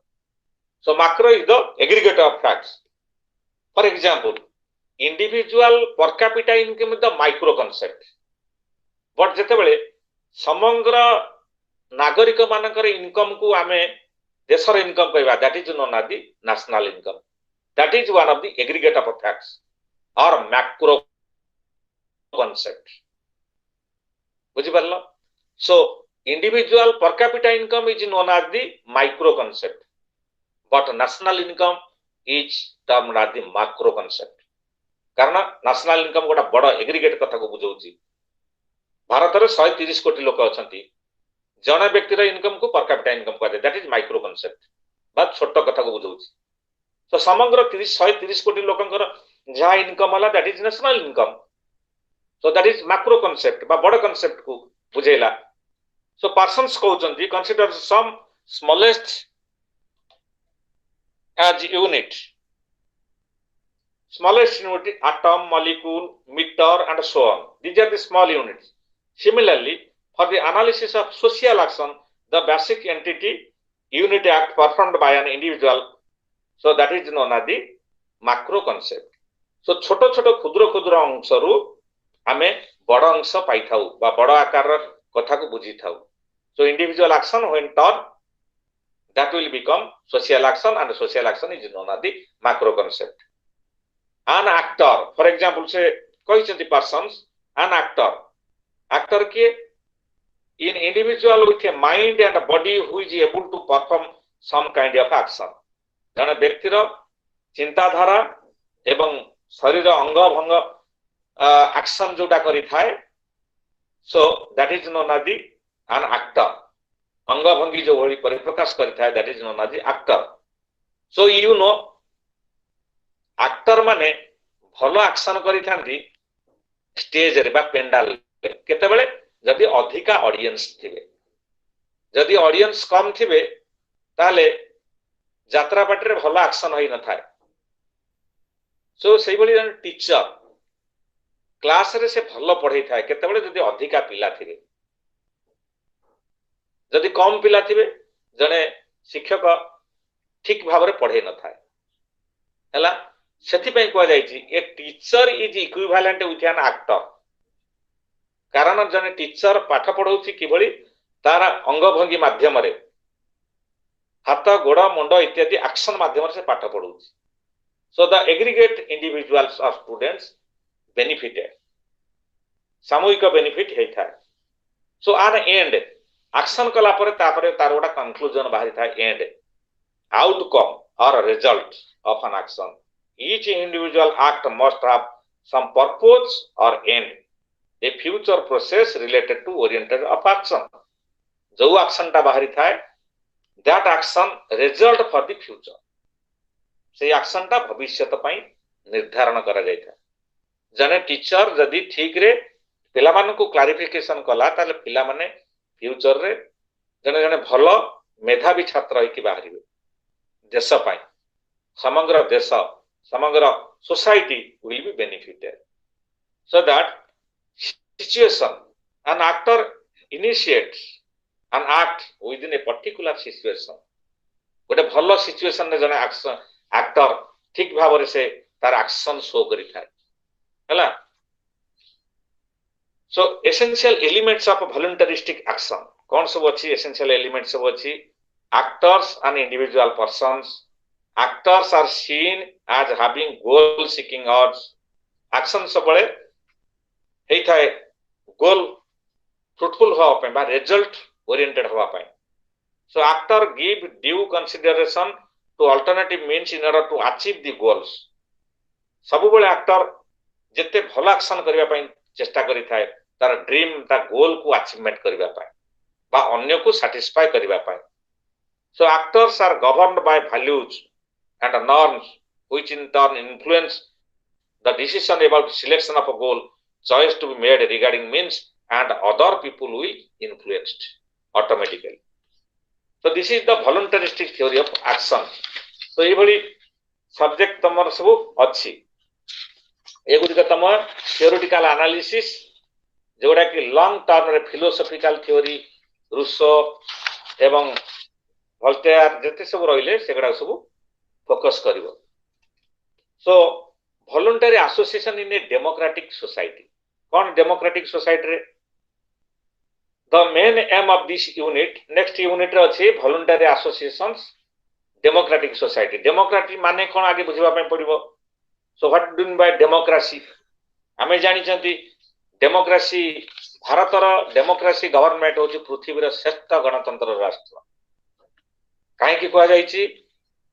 Speaker 2: so macro is the aggregate of facts for example individual per capita income is the micro concept but जेतेबेले समग्र नागरिक मानकर इनकम को आमे देशर इनकम कहबा that is known as the national income that is one of the aggregate of facts और macro concept बुझि परलो so individual per capita income is known as the micro concept but national income is termed as the macro concept कारण national income गोटा बड़ aggregate कथा को बुझाउची भारत रे 130 कोटी लोक अछंती जने व्यक्तिर इनकम को पर कैपिटा इनकम कहते दैट इज माइक्रो कांसेप्ट बात छोट कथा को बुझाउची सो समग्र 130 कोटी लोकंकर जहा इनकम होला that is national income so that is macro concept बा बड़ कांसेप्ट को बुझेला सो पर्सन्स कहउचंती consider some smallest as unit smallest unit atom molecule meter and so on these are the small units similarly for the analysis of social action the basic entity unit act performed by an individual so that is known as the macro concept so छोटो छोटो क्षुद्र क्षुद्र अंश रु आमे बड़ अंश पाई थाउ बा बड़ आकार कथा को बुझी थाउ so individual action when done that will become social action and social action is known as the macro concept an actor for example say कहते persons an actor के in individual with a mind and a body who is able to perform some kind of action जने व्यक्तिर चिंताधारा एवं शरीर अंग भंग action जोटा करि थाए so that is known as the an actor अंगभंगी जो भली परिप्रकाश करिथाय that is known as actor so you know actor माने भलो एक्शन करिथांती स्टेज रे बा पेंडाल केते बेले जदि अधिका ऑडियंस थिबे जदि ऑडियंस कम थिबे ताले यात्रा पार्टी रे भलो एक्शन होई न थाए सो सेही भली जन टीचर क्लास रे से भलो पढ़ाई थाए केते बेले जदि अधिका पिला थिबे जदि कम पिला थिबे जने शिक्षक ठीक भाव रे पढ़ाई न थाए हला सेथि पई को जाईची a teacher is equivalent with an actor कारण जने टीचर पाठ पढ़ौची किभली तार अंगभंगी माध्यम रे हाथ गोड़ मुंड इत्यादि एक्शन माध्यम से पाठ पढ़ौची so the aggregate individuals of students benefited सामूहिक बेनिफिट हेई थाए सो आर एंड एक्शन कला परे तापरे तार गोटा कंक्लूजन बाहरी थाए एंड आउटकम और result of an action each individual act must have some purpose or end a future process related to oriented of action जो action ता बाहरी थाए that action result for the future से action ता भविष्यत पई निर्धारण करा जाय था जने टीचर जदी ठीक रे पिला मान को क्लारिफिकेशन कला ताले पिला माने फ्यूचर रे जने जने भलो मेधावी छात्र होई कि बाहरिबे देश पई समग्र देश समग्र society will be benefited so that situation an actor initiates an act within a particular situation गोटे भलो सिचुएशन रे जने एक्टर ठीक भाव रे से तार एक्शन शो करि थाए हला so essential elements of voluntaristic action कौन सब अछि एसेंशियल एलिमेंट्स सब अछि actors and individual persons actors are seen as having goal seeking odds action सबले हेई थाए गोल फ्रूटफुल हो पे बा रिजल्ट ओरिएंटेड होवा पे so actor give due consideration to alternative means in order to achieve the goals सब बेले एक्टर जते भलो एक्शन करिया पे चेष्टा करि थाए तार ड्रीम ता गोल को अचीवमेंट करिया पे बा अन्य को सैटिस्फाई करिया पे so actors are governed by values and norms which in turn influence the decision about selection of a goal choice to be made regarding means and other people will influenced automatically so this is the voluntaristic theory of action so ये भली subject तमर सब अछि एगुडी का तम theoretical analysis जोडा कि long term रे फिलोसॉफिकल थ्योरी रूसो एवं वोल्टेयर जते सब रहिले सेगडा सब फोकस करिवो so voluntary association in a democratic society कौन डेमोक्रेटिक सोसाइटी रे the main aim of this unit next unit रे अछि voluntary associations democratic society democracy माने कोन आगे बुझिबा पे पड़िबो so what do mean by democracy हमें जानि छथि डेमोक्रेसी भारतर डेमोक्रेसी गवर्नमेंट होछि पृथ्वी रे श्रेष्ठ गणतंत्र राष्ट्र काहे कि कहै जायछि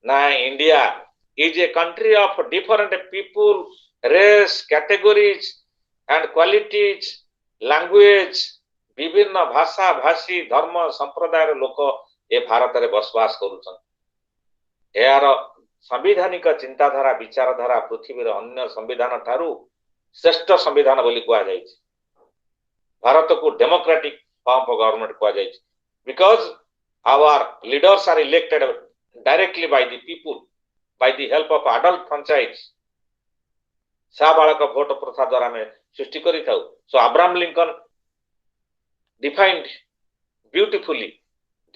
Speaker 2: ना India is a country of different people race categories and qualities language विभिन्न भाषा भाषी धर्म संप्रदाय लोक ए भारत रे बसवास करूछन यार संवैधानिक चिंताधारा विचारधारा पृथ्वी रे अन्य संविधान थारू श्रेष्ठ संविधान बोली कहा जाय छै भारत को डेमोक्रेटिक फॉर्म ऑफ गवर्नमेंट कहा जाय छै because our leaders are elected directly by the people by the help of adult franchise साबालक भोट प्रथा द्वारा में सृष्टि करि थाउ so Abraham Lincoln defined beautifully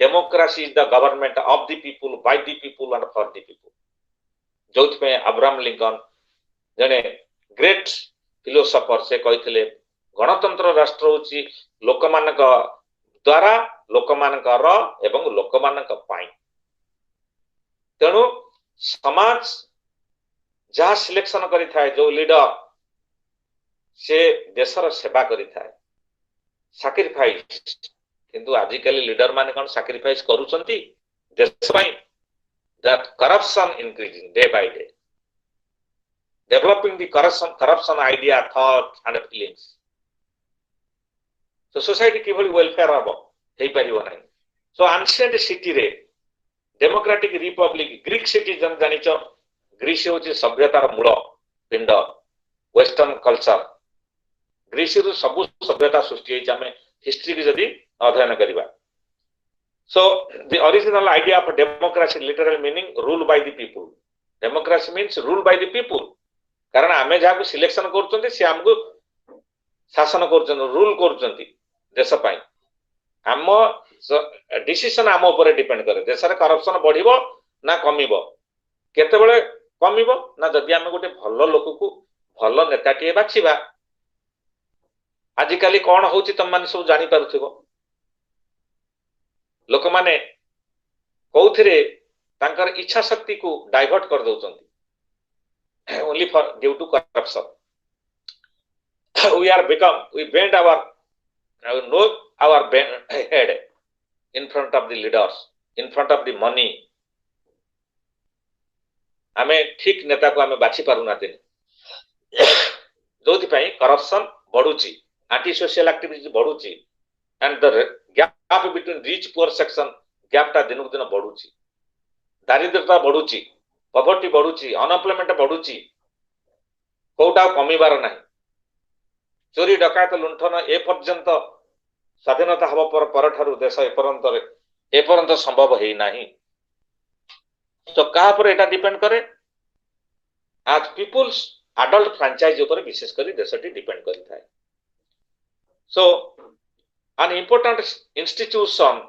Speaker 2: democracy is the government of the people by the people and for the people जोथ में Abraham Lincoln जने ग्रेट फिलोसोफर से कहिथिले गणतंत्र राष्ट्र होची लोकमानक द्वारा लोकमानकर एवं लोकमानक पाई तेणु समाज जहाँ सिलेक्शन करि थाए जो लीडर से देशर सेवा करि थाए सैक्रिफाइस किंतु आजिकली लीडर माने कोन सैक्रिफाइस करूछंती देश पई that corruption increasing day by day developing the corruption idea thought and feelings so society किभली वेलफेयर हबो हेई परिबो नै So ancient city रे डेमोक्रेटिक रिपब्लिक ग्रीक सिटीजन जानिच ग्रीस होची सभ्यतार मूल पिंड वेस्टर्न कल्चर ग्रीस रु सब सभ्यता सृष्टि होईछ हमें हिस्ट्री की जदी अध्ययन करिबा so the original idea of democracy literal meaning rule by the people democracy means rule by the people कारण आमे जाको सिलेक्शन करचंती से हमको शासन करचंती रूल करचंती देश पाई आम डिसीजन आम ऊपर डिपेंड करे देश रे करप्शन बढ़िबो ना कमिबो केतेबेले कमिबो ना जदि आमे गोटे भलो लोक को भलो नेताटिए बाछिबा आजिकाली कौन होची तुम माने सब जानी पारुथिबो लोक माने कौथिरे तांकर इच्छा शक्ति को डाइवर्ट कर दउचंती only for due to corruption we bend our know our head in front of the leaders in front of the money आमे ठीक नेता को आमे बाछि पारुना दिन जोथि पई करप्शन बढ़ुची एंटी सोशल एक्टिविटीज बढ़ुची and the gap between rich poor section gap ता दिन दिन बढ़ुची दारिद्रता बढ़ुची पॉवर्टी बढ़ुची अनएम्प्लॉयमेंट बढ़ुची कोटा कमीबार नाही चोरी डकायत लुंठन ए पर्यंत स्वाधीनता हब पर ठारू देश एपर्यंत संभव है नाही तो कहा पर एटा डिपेंड करे आज पीपुल्स एडल्ट फ्रेंचाइज ऊपर विशेष करी देशटी डिपेंड करी थाए so an important institution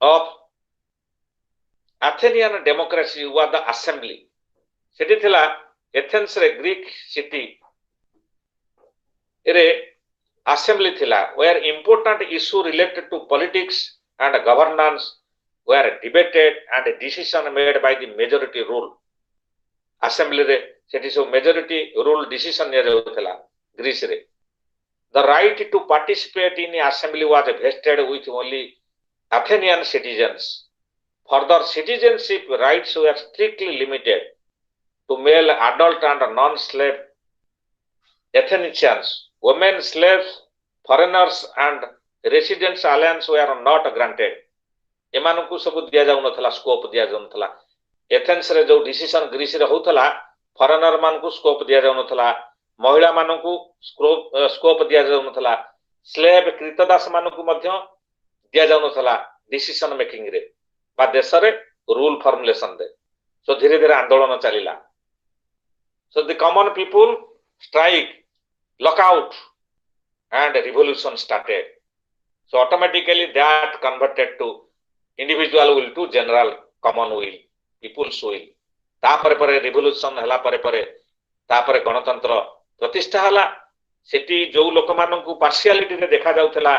Speaker 2: of Athenian democracy was the assembly सेठी थिला एथेंस रे ग्रीक सिटी रे assembly thila where important issue related to politics and governance were debated and decision made by the majority rule assembly re seti so majority rule decision ne jautila Greece re the right to participate in the assembly was vested with only Athenian citizens further citizenship rights were strictly limited to male adult and non-slave Athenians women slaves foreigners and residents alliance were not granted एमानकु सब दिया जाउ नथला scope दिया जाउ नथला Athens रे जो decision Greece रे होतला foreigner मानकु scope दिया जाउ नथला महिला मानकु स्कोप दिया जाउ नथला स्लेव कृतदास मानकु मध्य दिया जाउ नथला डिसीजन मेकिंग रे बा देश रे रूल फॉर्मुलेशन दे सो धीरे धीरे आंदोलन चलिला so the common people strike lockout and revolution started so automatically that converted to individual will to general common will people's will तापरे परे revolution हला परे परे तापरे गणतंत्र प्रतिष्ठा हला सेठी जो लोक मानकु पार्शियलिटी रे देखा जाउथला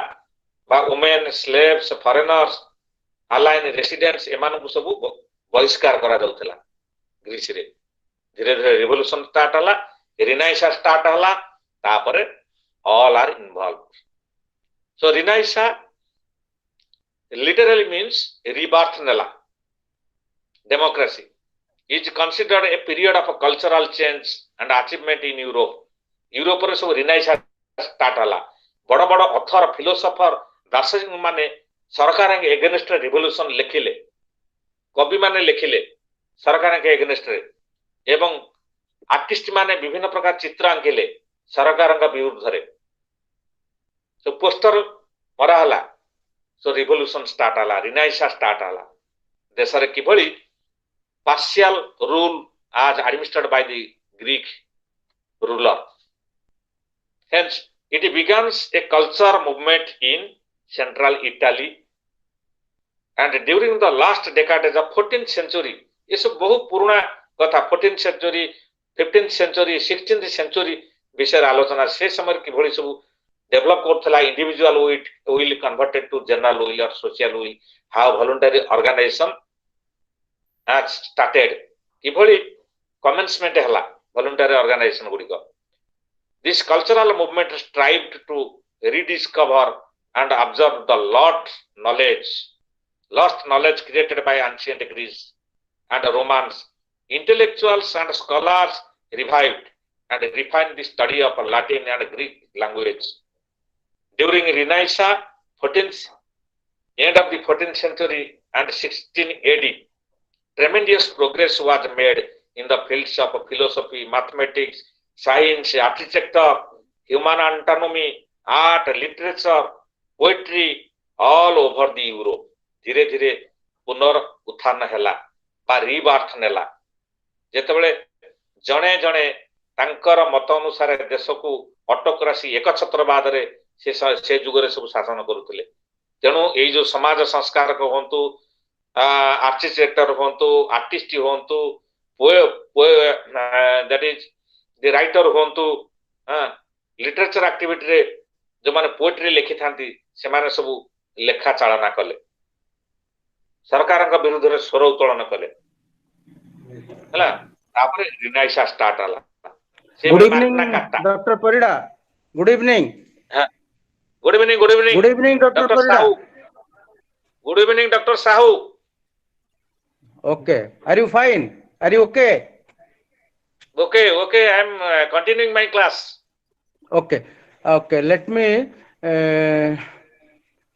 Speaker 2: बा women slaves foreigners alien residents एमानकु सब बहिष्कार करा जाउथला ग्रीस रे धीरे धीरे revolution स्टार्ट हला रिनाइसा स्टार्ट हला तापरे all are involved so renaissance literally means rebirth nela democracy is considered a period of a cultural change and achievement in Europe रे सब renaissance start हला बड़ बड़ ऑथर फिलोसोफर दार्शनिक माने सरकार के अगेंस्ट रिवोल्यूशन लिखिले कवि माने लिखिले सरकार के अगेंस्ट रे एवं आर्टिस्ट माने विभिन्न प्रकार चित्र आंकिले सरकार का विरुद्ध रे सो पोस्टर मरा हला सो रिवोल्यूशन स्टार्ट हला रिनाइसा स्टार्ट हला देश रे किभली पार्शियल रूल आज administrated by the Greek ruler hence it begins a culture movement in central Italy and during the last decades of 14th century ये सब बहुत पुराना कथा 14th century 15th century 16th century विषय आलोचना से समय की भली सब डेवलप करथला individual will converted to general will और social will how voluntary organization has started की भली कमेंसमेंट हला वॉलंटरी ऑर्गेनाइजेशन गुडी को this cultural movement strived to rediscover and observe the lost knowledge created by ancient Greece and Romans intellectuals and scholars revived and refined the study of Latin and Greek language. During Renaissance, 14th end of the 14th century and 16 AD, tremendous progress was made in the fields of philosophy, mathematics, science, architecture, human anatomy, art, literature, poetry, all over the Europe. धीरे धीरे पुनर उत्थान हैला बा रीबार्थ नेला जेतेबेले जणे जणे तांकर मत अनुसार देश को ऑटोक्रेसी एकछत्रवाद रे से जुगरे सब शासन करुथिले तेणु एई जो समाज संस्कारक होंतु आर्किटेक्टर होंतु आर्टिस्ट होंतु दैट इज द राइटर होंतु लिटरेचर एक्टिविटी रे जो माने पोएट्री लिखि थांती से माने सब लेखा चालना कले सरकार का विरुद्ध रे स्वर उत्तोलन कले हला तापरे रिनाइसा स्टार्ट हला
Speaker 1: good evening doctor Parida good evening
Speaker 2: good evening
Speaker 1: good evening doctor Parida
Speaker 2: good evening doctor Sahu
Speaker 1: okay are you fine are you okay
Speaker 2: okay I am continuing my class
Speaker 1: okay let me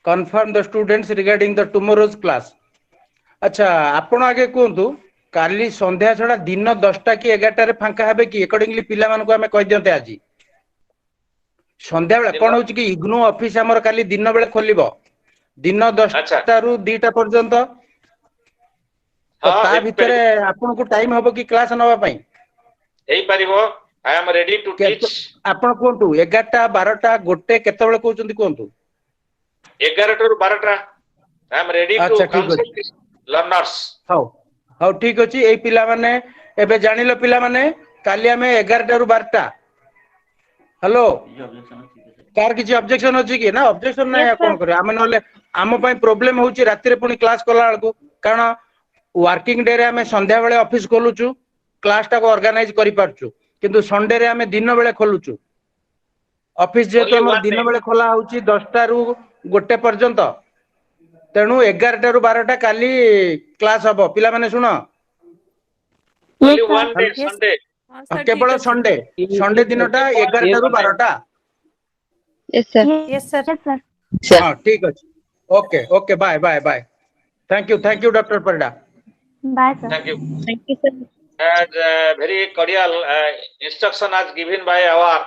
Speaker 1: confirm the students regarding the tomorrow's class अच्छा आपण आगे कहतु काली संध्या छड़ा दिन 10टा कि 11टा रे फांका हेबे कि अकॉर्डिंगली पिला मानको हमें कहि दियंते आज संध्या बेला कोन होची कि इग्नू ऑफिस हमर काली दिन बेले खोलिबो दिन 10टा रु 2टा पर्यंत तो ता भितरे आपण को टाइम होबो कि क्लास नवा पई
Speaker 2: एई परिबो I am ready to teach
Speaker 1: आपण कोंतु 11टा 12टा गोटे केते बेले कहउचंदी कोंतु
Speaker 2: 11टा रु 12टा I am ready to consult learners
Speaker 1: how ठीक अछि एई पिला माने एबे जानिलो पिला माने काली हमें 11टा रु 12टा हेलो कार किछि ऑब्जेक्शन अछि कि ना ऑब्जेक्शन नै कोन करे हम नले हम पई प्रॉब्लम होउची राती रे पुनी क्लास कोला को कारण वर्किंग डे रे हमें संध्या बेले ऑफिस खोलुचु क्लास टा को ऑर्गेनाइज करि पारचु किंतु संडे रे हमें दिन बेले खोलुचु ऑफिस जे तो हमर दिन बेले खोला होउची 10टा रु गोटे पर्यंत तेणु 11टा रु 12टा काली क्लास हबो पिला माने सुनो
Speaker 2: ओनली वन डे संडे
Speaker 1: केवल संडे संडे दिनटा 11टा रु 12टा
Speaker 3: यस सर
Speaker 1: हां ठीक अछि okay okay bye bye bye thank you doctor Parida
Speaker 3: bye sir
Speaker 2: thank you
Speaker 3: sir
Speaker 2: and very cordial instruction as given by our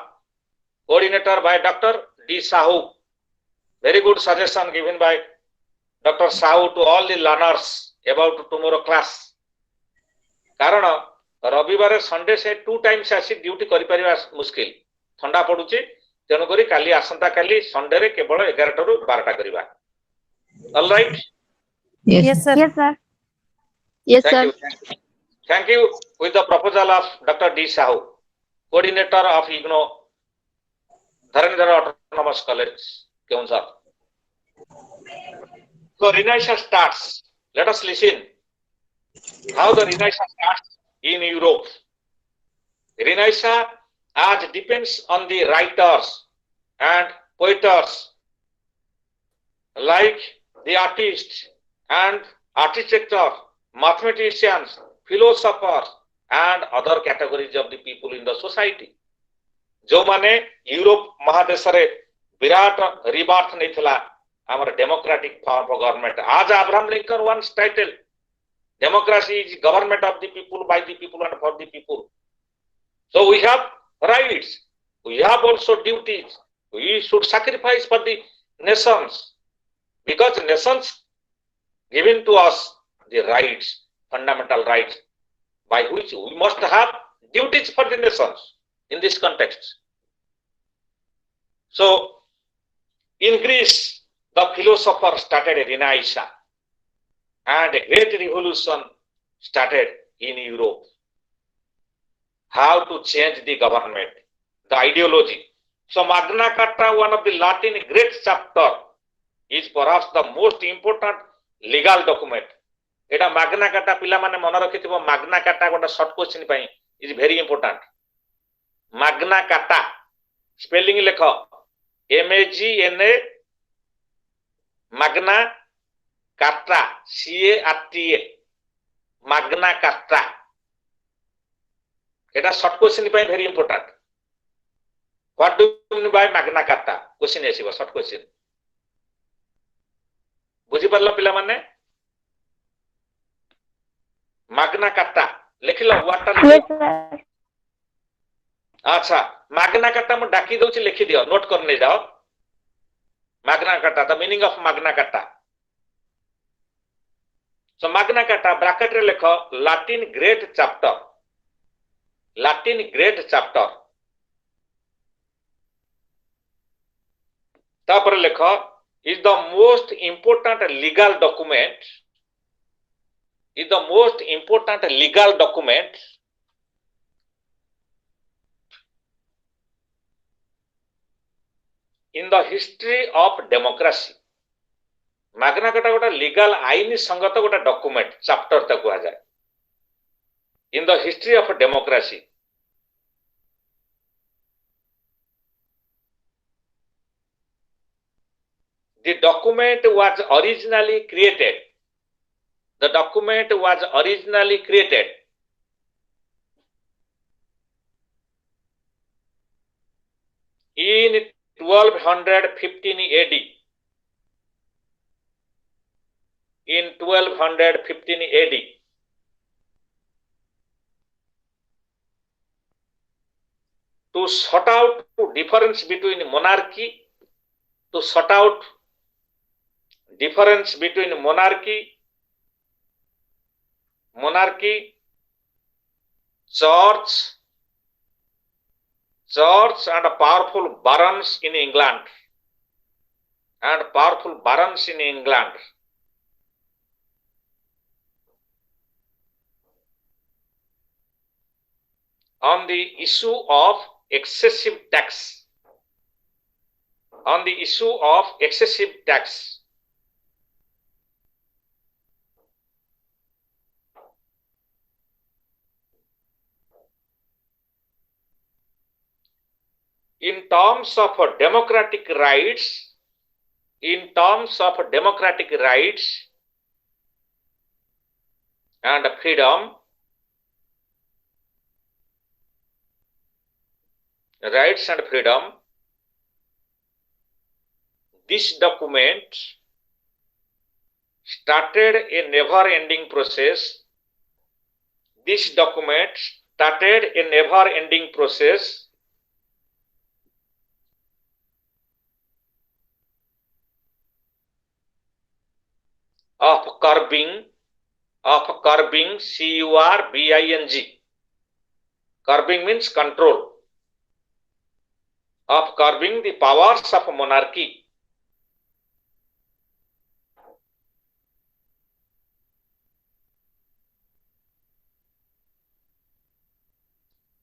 Speaker 2: coordinator by Dr. D. Sahu. Very good suggestion given by Dr. Sahu to all the learners about tomorrow class. कारण रविवार Sunday से 2 times आसी duty करि परिबा मुश्किल ठंडा पडुची तेनु करी काली आसंता काली Sunday रे केवल 11 रु 12टा करिबा all right
Speaker 3: yes sir yes sir
Speaker 2: Thank you with the proposal of Dr. D. Sahu, coordinator of IGNO, Dharendra Autonomous College, Keonjhar. So Renaissance starts. Let us listen how the Renaissance starts in Europe. Renaissance as depends on the writers and poets like the artists and architects, mathematicians, philosophers and other categories of the people in the society जो माने Europe महादेश रे विराट रिबार्थ नैथिला हमर democratic form of government आज Abraham Lincoln once title democracy is government of the people by the people and for the people so we have rights we have also duties we should sacrifice for the nations because nations given to us the rights fundamental rights by which we must have duties for the nations in this context. So, in Greece, the philosopher started a Renaissance and a great revolution started in Europe. How to change the government, the ideology. So, Magna Carta, one of the Latin great chapter, is perhaps the most important legal document. Etah माग्ना carta पिला माने मन रखिथिबो Magna Carta गोटा short question पई is very important Magna Carta spelling लेखो MAGNA Magna Carta CARTA Magna Carta एटा short question पई very important what do you mean by Magna Carta question एसिबो शॉर्ट क्वेश्चन बुझी परला पिला माने मागना कार्टा लिखिला वाटा
Speaker 3: Yes, sir.
Speaker 2: अच्छा मागना कार्टा मु डाकी दउची लिखि दियो नोट करने जाओ Magna Carta the meaning of Magna Carta so Magna Carta bracket रे लिखो लैटिन ग्रेट चैप्टर तापर लिखो is the most important legal document in the history of democracy Magna Carta गोटा लीगल आईन संगत गोटा डॉक्यूमेंट चैप्टर तक कहा जाए in the history of democracy the document was originally created in 1215 AD to sort out the difference between monarchy church and powerful barons in England on the issue of excessive tax in terms of democratic rights and freedom this document started a never ending process of curbing curbing means control of curbing the powers of monarchy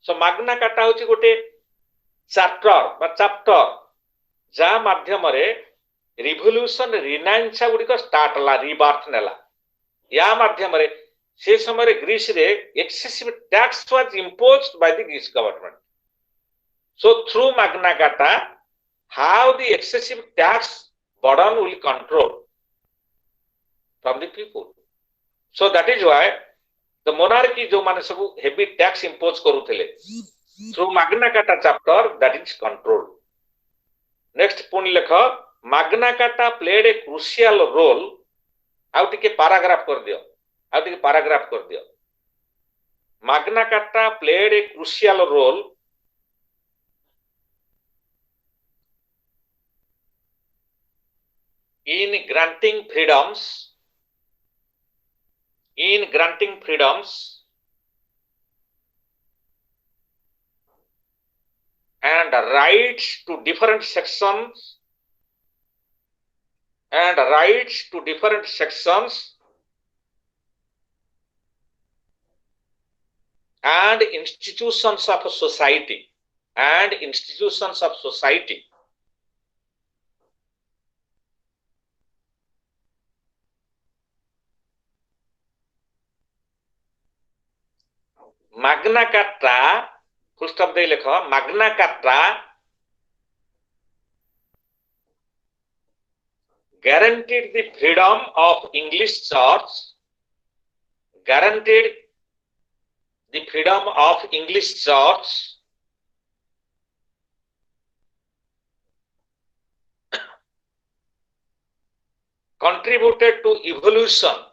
Speaker 2: so magna carta होची गोटे chapter जा माध्यम रे revolution रिनाइंसा गुडी को start ला rebirth नेला या माध्यम रे से समय ग्रीस रे excessive tax was imposed by the Greece government so through magna carta how the excessive tax burden will control from the people so that is why the monarchy जो माने सब heavy tax impose करूथिले through magna carta chapter that is controlled next पुणी लेख magna carta played a crucial role आउ टिके paragraph कर दियो magna carta played a crucial role in granting freedoms and rights to different sections and institutions of society magna carta full stop दे लिखो magna carta guaranteed the freedom of English church contributed to evolution